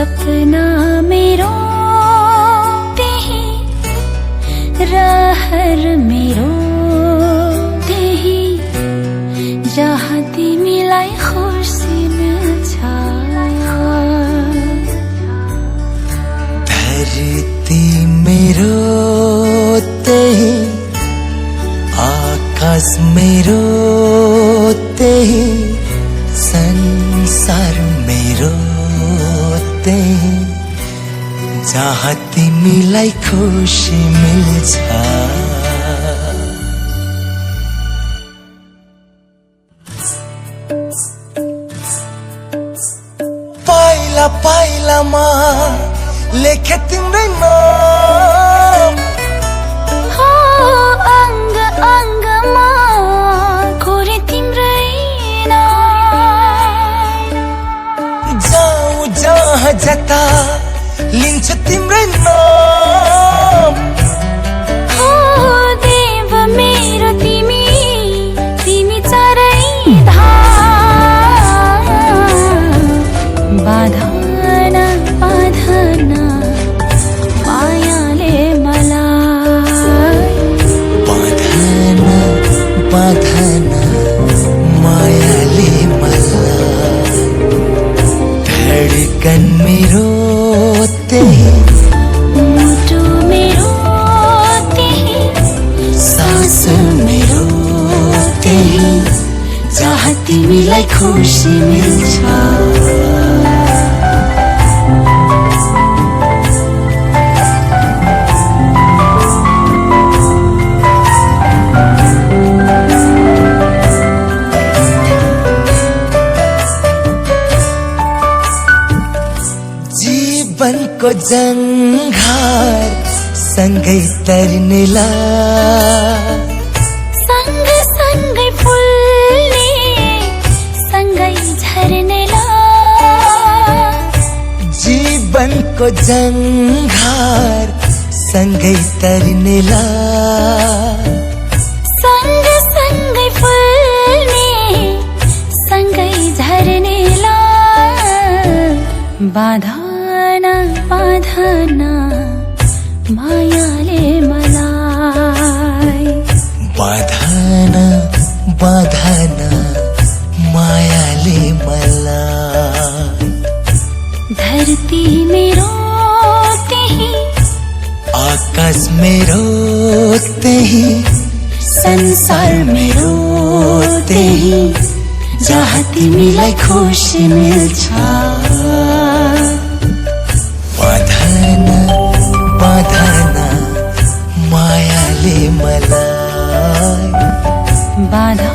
सपना मेरो त्यही रहर मेरो त्यही जहाँ तिमीलाई खुसी मिल्छ। धरती मेरो त्यही आकाश मेरो त्यही संसार मेरो त्यही जहाँ तिमीलाई खुसी मिल्छ। पाइला पाइलामा लेखे तिम्रै नाम हो अङ्ग अङ्गमा कोरे तिम्रै नाम। जाऊ जहाँ जता लिन्छ तिम्रै नाम। हो देव मेरो तिमी तिमी चारै धाम। बाधन बाधन मायाले मलाई बाधन बाधन मायाले मलाई धडकन मेरो त्यही मुटु मेरो त्यही सास मेरो त्यही जहाँ तिमीलाई खुसी मिल्छ। जीवनको जङ्घार सँगै तर्नेला सँग सँगै फुल्ने सँगै झर्नेला। जीवनको जङ्घार सँगै तर्नेला सँग सँगै फुल्ने सँगै झर्नेला। बाधन बाधन मायाले मलाई बाधन बाधन मायाले मलाई धरती मेरो त्यही आकाश मेरो त्यही संसार मेरो त्यही जहाँ तिमीलाई खुसी मिल्छ। बाधन बाधन मायाले मलाई बाधा